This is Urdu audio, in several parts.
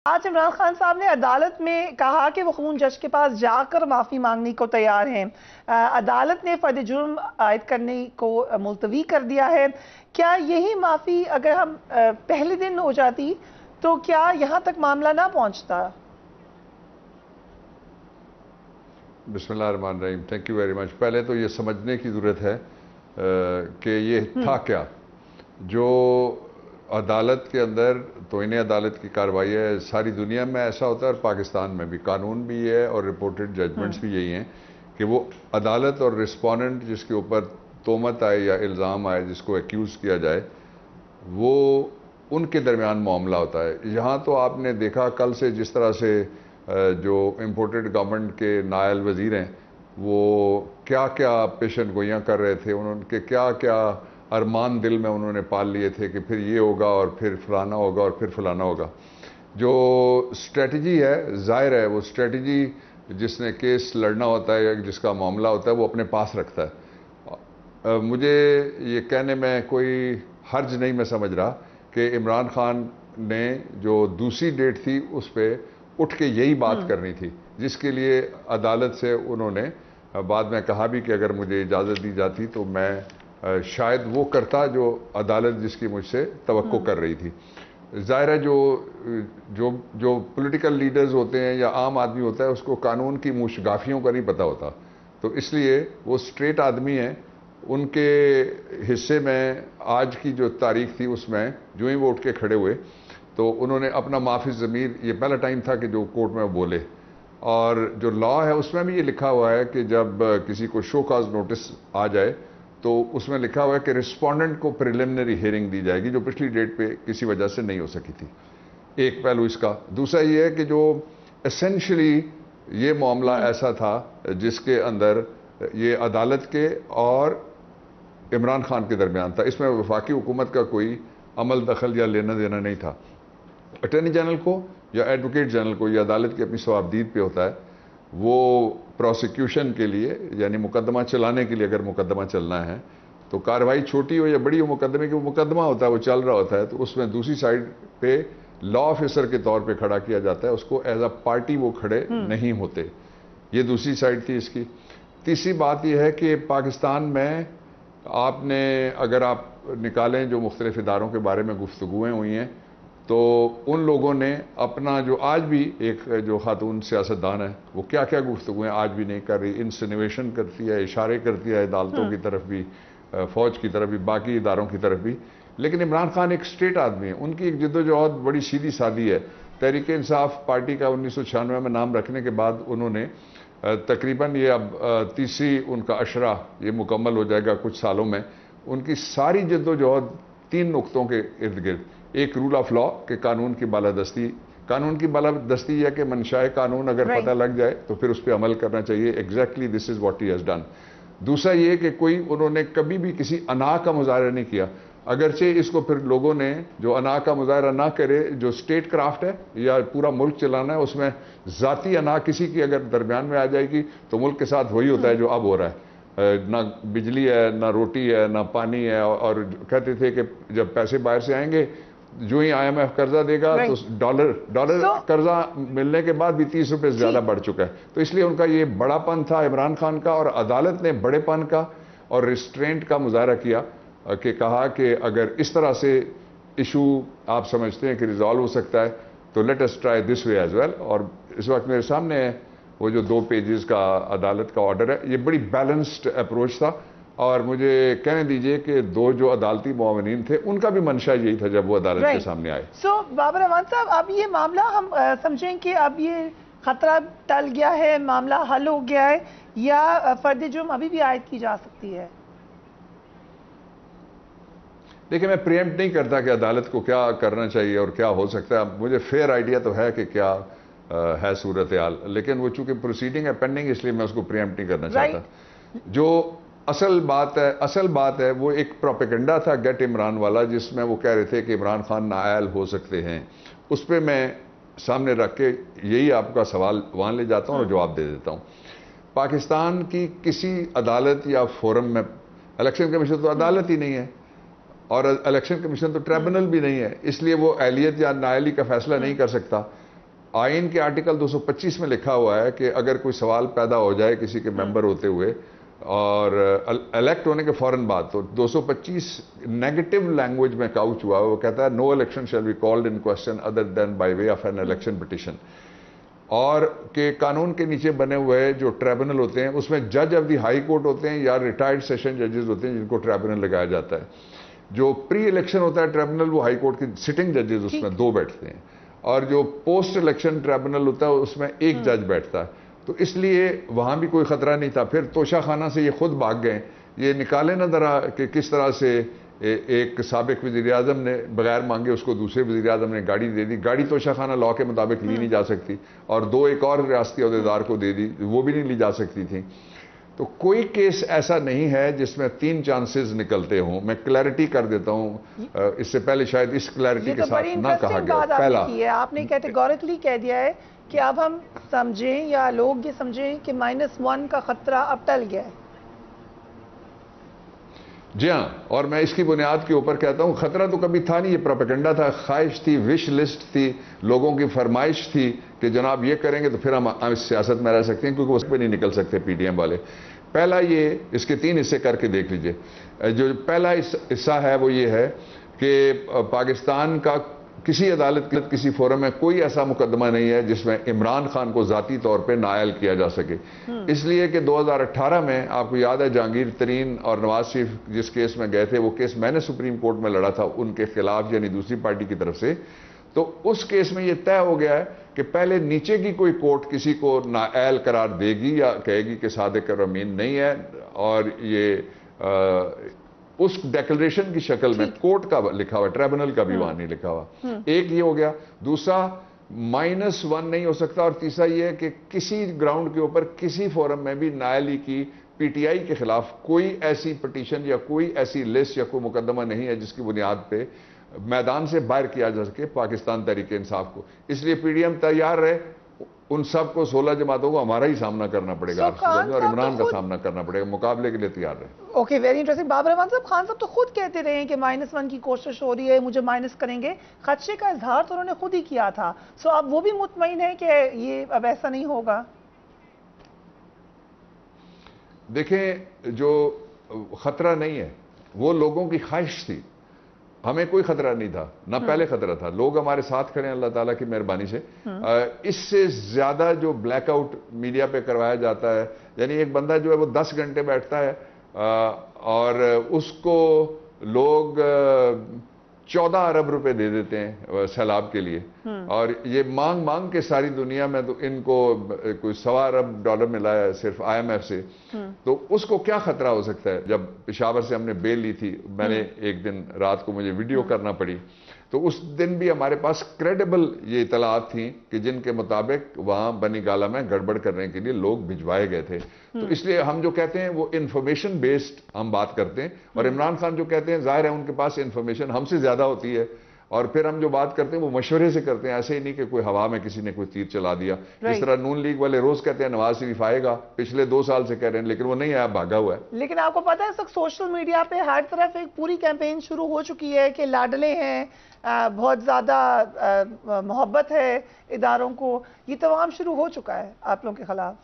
آج عمران خان صاحب نے عدالت میں کہا کہ وہ خون جج کے پاس جا کر معافی مانگنے کو تیار ہیں۔ عدالت نے فرد جرم عائد کرنے کو ملتوی کر دیا ہے۔ کیا یہی معافی اگر ہم پہلے دن ہو جاتی تو کیا یہاں تک معاملہ نہ پہنچتا؟ بسم اللہ الرحمن الرحیم، تھینک یو ویری مچ۔ پہلے تو یہ سمجھنے کی ضرورت ہے کہ یہ تھا کیا جو عدالت کے اندر توہین عدالت کی کارروائی ہے۔ ساری دنیا میں ایسا ہوتا ہے اور پاکستان میں بھی قانون بھی ہے اور رپورٹڈ ججمنٹس بھی یہی ہیں کہ وہ عدالت اور رسپونڈنٹ جس کے اوپر تہمت آئے یا الزام آئے، جس کو ایکیوز کیا جائے، وہ ان کے درمیان معاملہ ہوتا ہے۔ یہاں تو آپ نے دیکھا کل سے جس طرح سے جو امپورٹڈ گورنمنٹ کے نائل وزیر ہیں وہ کیا کیا پیشن گوئیاں کر رہے تھے، ان کے کیا کیا ارمان دل میں انہوں نے پال لیے تھے کہ پھر یہ ہوگا اور پھر فلانا ہوگا اور پھر فلانا ہوگا۔ جو اسٹریٹجی ہے ظاہر ہے، وہ اسٹریٹجی جس نے کیس لڑنا ہوتا ہے یا جس کا معاملہ ہوتا ہے وہ اپنے پاس رکھتا ہے۔ مجھے یہ کہنے میں کوئی حرج نہیں میں سمجھ رہا کہ عمران خان نے جو دوسری ڈیٹ تھی اس پہ اٹھ کے یہی بات کرنی تھی، جس کے لیے عدالت سے انہوں نے بعد میں کہا بھی کہ اگر مجھے اجازت دی جاتی تو میں شاید وہ کرتا جو عدالت جس کی مجھ سے توقع کر رہی تھی۔ ظاہر ہے جو پولیٹیکل لیڈرز ہوتے ہیں یا عام آدمی ہوتا ہے اس کو قانون کی موشگافیوں کا نہیں پتہ ہوتا، تو اس لیے وہ اسٹریٹ آدمی ہیں۔ ان کے حصے میں آج کی جو تاریخ تھی اس میں جو ہی وہ اٹھ کے کھڑے ہوئے تو انہوں نے اپنا معافی ضمیر، یہ پہلا ٹائم تھا کہ جو کورٹ میں بولے، اور جو لا ہے اس میں بھی یہ لکھا ہوا ہے کہ جب کسی کو شو کاز نوٹس آ جائے تو اس میں لکھا ہوا ہے کہ رسپونڈنٹ کو پریلیمنری ہیئرنگ دی جائے گی، جو پچھلی ڈیٹ پہ کسی وجہ سے نہیں ہو سکی تھی۔ ایک پہلو اس کا۔ دوسرا یہ ہے کہ جو اسینشلی یہ معاملہ ایسا تھا جس کے اندر یہ عدالت کے اور عمران خان کے درمیان تھا، اس میں وفاقی حکومت کا کوئی عمل دخل یا لینا دینا نہیں تھا۔ اٹارنی جنرل کو یا ایڈوکیٹ جنرل کو یہ عدالت کی اپنی ثوابدید پہ ہوتا ہے، وہ پروسیکیوشن کے لیے یعنی مقدمہ چلانے کے لیے اگر مقدمہ چلنا ہے تو کارروائی چھوٹی ہو یا بڑی ہو، مقدمے کی وہ مقدمہ ہوتا ہے، وہ چل رہا ہوتا ہے، تو اس میں دوسری سائڈ پہ لا آفیسر کے طور پہ کھڑا کیا جاتا ہے، اس کو ایز اے پارٹی وہ کھڑے نہیں ہوتے۔ یہ دوسری سائڈ تھی اس کی۔ تیسری بات یہ ہے کہ پاکستان میں آپ نے اگر آپ نکالیں جو مختلف اداروں کے بارے میں گفتگویں ہوئی ہیں تو ان لوگوں نے اپنا جو آج بھی ایک جو خاتون سیاستدان ہے وہ کیا کیا گفتگویں آج بھی نہیں کر رہی، انسینیویشن کرتی ہے، اشارے کرتی ہے عدالتوں کی طرف بھی، فوج کی طرف بھی، باقی اداروں کی طرف بھی۔ لیکن عمران خان ایک اسٹیٹ آدمی ہے، ان کی ایک جدوجہد بڑی سیدھی سادی ہے۔ تحریک انصاف پارٹی کا 1996 میں نام رکھنے کے بعد انہوں نے تقریباً یہ اب تیسری ان کا عشرہ یہ مکمل ہو جائے گا کچھ سالوں میں، ان کی ساری جدوجہد تین نقطوں کے ارد گرد۔ ایک رول آف لا کہ قانون کی بالادستی، قانون کی بالادستی یہ ہے کہ منشاء قانون اگر پتہ لگ جائے تو پھر اس پہ عمل کرنا چاہیے، exactly this is what he has done. دوسرا یہ کہ کوئی انہوں نے کبھی بھی کسی انا کا مظاہرہ نہیں کیا، اگرچہ اس کو پھر لوگوں نے جو انا کا مظاہرہ نہ کرے، جو اسٹیٹ کرافٹ ہے یا پورا ملک چلانا ہے، اس میں ذاتی انا کسی کی اگر درمیان میں آ جائے گی تو ملک کے ساتھ وہی ہوتا ہے جو اب ہو رہا ہے۔ نہ بجلی ہے، نہ روٹی ہے، نہ پانی ہے، اور قہتے تھے کہ جب پیسے باہر سے آئیں گے، جو ہی IMF قرضہ دے گا تو ڈالر قرضہ ملنے کے بعد بھی 30 روپے زیادہ بڑھ چکا ہے۔ تو اس لیے ان کا یہ بڑا پن تھا عمران خان کا، اور عدالت نے بڑے پن کا اور ریسٹرینٹ کا مظاہرہ کیا کہ کہا کہ اگر اس طرح سے ایشو آپ سمجھتے ہیں کہ ریزالو ہو سکتا ہے تو let us try this way as well. اور اس وقت میرے سامنے ہے وہ جو 2 پیجز کا عدالت کا آرڈر ہے، یہ بڑی بیلنسڈ اپروچ تھا، اور مجھے کہنے دیجئے کہ 2 جو عدالتی معاونین تھے ان کا بھی منشا یہی تھا جب وہ عدالت کے سامنے آئے۔ بابر امان صاحب، اب یہ معاملہ ہم سمجھیں کہ اب یہ خطرہ ٹل گیا ہے، معاملہ حل ہو گیا ہے، یا فرد جرم ابھی بھی عائد کی جا سکتی ہے؟ دیکھیں، میں پریمپٹ نہیں کرتا کہ عدالت کو کیا کرنا چاہیے اور کیا ہو سکتا ہے، مجھے فیئر آئیڈیا تو ہے کہ کیا ہے صورتحال، لیکن وہ چونکہ پروسیڈنگ ہے پینڈنگ، اس لیے میں اس کو پریمپٹ نہیں کرنا چاہتا۔ جو اصل بات ہے وہ ایک پروپیگنڈا تھا گیٹ عمران والا، جس میں وہ کہہ رہے تھے کہ عمران خان نااہل ہو سکتے ہیں، اس پہ میں سامنے رکھ کے یہی آپ کا سوال وہاں لے جاتا ہوں اور جواب دے دیتا ہوں۔ پاکستان کی کسی عدالت یا فورم میں الیکشن کمیشن تو عدالت ہی نہیں ہے، اور الیکشن کمیشن تو ٹریبونل بھی نہیں ہے، اس لیے وہ اہلیت یا نااہلی کا فیصلہ نہیں کر سکتا۔ آئین کے آرٹیکل 225 میں لکھا ہوا ہے کہ اگر کوئی سوال پیدا ہو جائے کسی کے ممبر ہوتے ہوئے اور الیکٹ ہونے کے فوراً بعد، تو 225 نیگیٹو لینگویج میں کاؤچ ہوا ہے، وہ کہتا ہے no election shall be called in question other than by way of an election petition, اور کہ قانون کے نیچے بنے ہوئے جو ٹریبونل ہوتے ہیں اس میں جج آف دی ہائی کورٹ ہوتے ہیں یا ریٹائرڈ سیشن ججز ہوتے ہیں جن کو ٹریبونل لگایا جاتا ہے. جو پری الیکشن ہوتا ہے ٹریبونل وہ ہائی کورٹ کی سٹنگ ججز اس میں 2 بیٹھتے ہیں، اور جو پوسٹ الیکشن ٹریبونل ہوتا ہے اس میں 1 جج بیٹھتا ہے. تو اس لیے وہاں بھی کوئی خطرہ نہیں تھا. پھر توشہ خانہ سے یہ خود بھاگ گئے. یہ نکالے نہ ذرا کہ کس طرح سے ایک سابق وزیر اعظم نے بغیر مانگے اس کو دوسرے وزیر اعظم نے گاڑی دے دی. گاڑی توشہ خانہ لاء کے مطابق لی نہیں جا سکتی، اور 2 ایک اور ریاستی عہدیدار کو دے دی، وہ بھی نہیں لی جا سکتی تھی. تو کوئی کیس ایسا نہیں ہے جس میں 3 چانسز نکلتے ہوں. میں کلیئرٹی کر دیتا ہوں، اس سے پہلے شاید اس کلیئرٹی کے ساتھ نہ کہا گیا. پہلا، آپ نے کیٹیگوریکلی کہہ دیا ہے کہ اب ہم سمجھیں یا لوگ یہ سمجھیں کہ -1 کا خطرہ اب ٹل گیا ہے. جی ہاں، اور میں اس کی بنیاد کے اوپر کہتا ہوں خطرہ تو کبھی تھا نہیں، یہ پروپیگنڈا تھا، خواہش تھی، وش لسٹ تھی، لوگوں کی فرمائش تھی کہ جناب یہ کریں گے تو پھر ہم اس سیاست میں رہ سکتے ہیں، کیونکہ اس پہ نہیں نکل سکتے پی ڈی ایم والے. پہلا یہ، اس کے 3 حصے کر کے دیکھ لیجئے. جو پہلا حصہ ہے وہ یہ ہے کہ پاکستان کا کسی عدالت کے کسی فورم میں کوئی ایسا مقدمہ نہیں ہے جس میں عمران خان کو ذاتی طور پہ نائل کیا جا سکے. اس لیے کہ 2018 میں آپ کو یاد ہے جہانگیر ترین اور نواز شریف جس کیس میں گئے تھے، وہ کیس میں نے سپریم کورٹ میں لڑا تھا ان کے خلاف، یعنی دوسری پارٹی کی طرف سے. تو اس کیس میں یہ طے ہو گیا ہے کہ پہلے نیچے کی کوئی کورٹ کسی کو نااہل قرار دے گی یا کہے گی کہ صادق اور امین نہیں ہے، اور یہ اس ڈیکلریشن کی شکل میں کورٹ کا لکھا ہوا، ٹریبونل کا بھی وہاں نہیں لکھا ہوا. ایک یہ ہو گیا. دوسرا -1 نہیں ہو سکتا، اور تیسرا یہ ہے کہ کسی گراؤنڈ کے اوپر کسی فورم میں بھی نائلی کی پی ٹی آئی کے خلاف کوئی ایسی پٹیشن یا کوئی ایسی لسٹ یا کوئی مقدمہ نہیں ہے جس کی بنیاد پہ میدان سے باہر کیا جا سکے پاکستان تحریک انصاف کو. اس لیے پی ڈی ایم تیار رہے، ان سب کو 16 جماعتوں کو ہمارا ہی سامنا کرنا پڑے گا، اور عمران کا سامنا کرنا پڑے گا، مقابلے کے لیے تیار رہے. Okay, very interesting. Babar Ahmed sahib, Khan صاحب تو خود کہتے رہے ہیں کہ -1 کی کوشش ہو رہی ہے، مجھے مائنس کریں گے. خدشے کا اظہار تو انہوں نے خود ہی کیا تھا. سو اب وہ بھی مطمئن ہے کہ یہ اب ایسا نہیں ہوگا؟ دیکھیں، جو خطرہ نہیں ہے وہ لوگوں کی خواہش تھی. ہمیں کوئی خطرہ نہیں تھا، نہ پہلے خطرہ تھا. لوگ ہمارے ساتھ کھڑے ہیں اللہ تعالیٰ کی مہربانی سے. اس سے زیادہ جو بلیک آؤٹ میڈیا پہ کروایا جاتا ہے، یعنی ایک بندہ جو ہے وہ 10 گھنٹے بیٹھتا ہے اور اس کو لوگ 14 ارب روپے دے دیتے ہیں سیلاب کے لیے، اور یہ مانگ مانگ کے ساری دنیا میں تو ان کو کوئی $1.25 ارب ملا ہے صرف آئی ایم ایف سے. تو اس کو کیا خطرہ ہو سکتا ہے؟ جب پشاور سے ہم نے بیل لی تھی، میں نے ایک دن رات کو مجھے ویڈیو کرنا پڑی، تو اس دن بھی ہمارے پاس کریڈیبل یہ اطلاعات تھیں کہ جن کے مطابق وہاں بنی گالہ میں گڑبڑ کرنے کے لیے لوگ بھجوائے گئے تھے. تو اس لیے ہم جو کہتے ہیں وہ انفارمیشن بیسڈ ہم بات کرتے ہیں، اور عمران خان جو کہتے ہیں ظاہر ہے ان کے پاس انفارمیشن ہم سے زیادہ ہوتی ہے، اور پھر ہم جو بات کرتے ہیں وہ مشورے سے کرتے ہیں. ایسے ہی نہیں کہ کوئی ہوا میں کسی نے کوئی تیر چلا دیا. اس طرح نون لیگ والے روز کہتے ہیں نواز شریف آئے گا، پچھلے 2 سال سے کہہ رہے ہیں، لیکن وہ نہیں آیا، بھاگا ہوا ہے. لیکن آپ کو پتہ ہے اس وقت سوشل میڈیا پہ ہر طرف ایک پوری کیمپین شروع ہو چکی ہے کہ لاڈلے ہیں، بہت زیادہ محبت ہے اداروں کو. یہ تمام شروع ہو چکا ہے آپ لوگوں کے خلاف.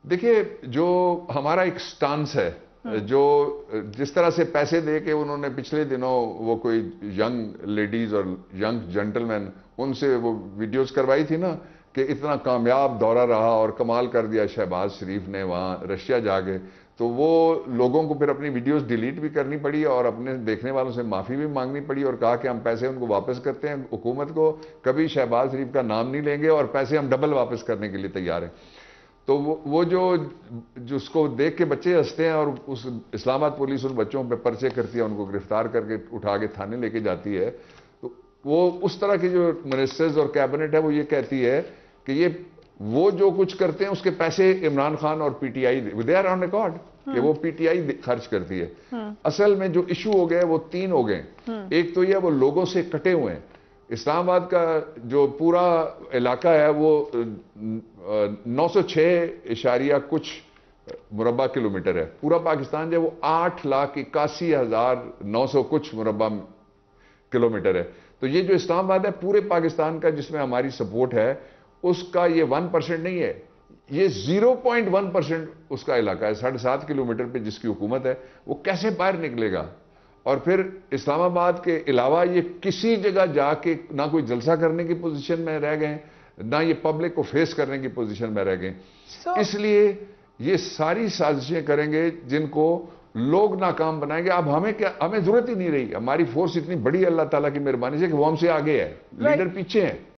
دیکھیے، جو ہمارا ایک سٹانس ہے، جو جس طرح سے پیسے دے کے انہوں نے پچھلے دنوں وہ کوئی ینگ لیڈیز اور ینگ جنٹل مین ان سے وہ ویڈیوز کروائی تھی نا کہ اتنا کامیاب دورہ رہا اور کمال کر دیا شہباز شریف نے وہاں رشیا جا کے، تو وہ لوگوں کو پھر اپنی ویڈیوز ڈیلیٹ بھی کرنی پڑی اور اپنے دیکھنے والوں سے معافی بھی مانگنی پڑی، اور کہا کہ ہم پیسے ان کو واپس کرتے ہیں، حکومت کو کبھی شہباز شریف کا نام نہیں لیں گے اور پیسے ہم ڈبل واپس کرنے کے لیے تیار ہیں. تو وہ جو اس کو دیکھ کے بچے ہنستے ہیں، اور اس اسلام آباد پولیس ان بچوں پہ پرچے کرتی ہے، ان کو گرفتار کر کے اٹھا کے تھانے لے کے جاتی ہے. تو وہ اس طرح کی جو منسٹرز اور کیبنٹ ہے وہ یہ کہتی ہے کہ یہ وہ جو کچھ کرتے ہیں اس کے پیسے عمران خان اور P T I they are on record کہ وہ پی ٹی آئی خرچ کرتی ہے. اصل میں جو ایشو ہو گئے وہ 3 ہو گئے. ایک تو یہ وہ لوگوں سے کٹے ہوئے ہیں. اسلام آباد کا جو پورا علاقہ ہے وہ 906 کچھ مربع کلومیٹر ہے. پورا پاکستان جو ہے وہ 8,81,900 کچھ مربع کلومیٹر ہے. تو یہ جو اسلام آباد ہے پورے پاکستان کا جس میں ہماری سپورٹ ہے اس کا یہ 1% نہیں ہے، یہ 0.1% اس کا علاقہ ہے، 7.5 کلومیٹر پہ جس کی حکومت ہے، وہ کیسے باہر نکلے گا؟ اور پھر اسلام آباد کے علاوہ یہ کسی جگہ جا کے نہ کوئی جلسہ کرنے کی پوزیشن میں رہ گئے، نہ یہ پبلک کو فیس کرنے کی پوزیشن میں رہ گئے. اس لیے یہ ساری سازشیں کریں گے جن کو لوگ ناکام بنائیں گے. اب ہمیں ضرورت ہی نہیں رہی، ہماری فورس اتنی بڑی اللہ تعالیٰ کی مہربانی سے کہ وہ ہم سے آگے ہے، لیڈر پیچھے ہیں.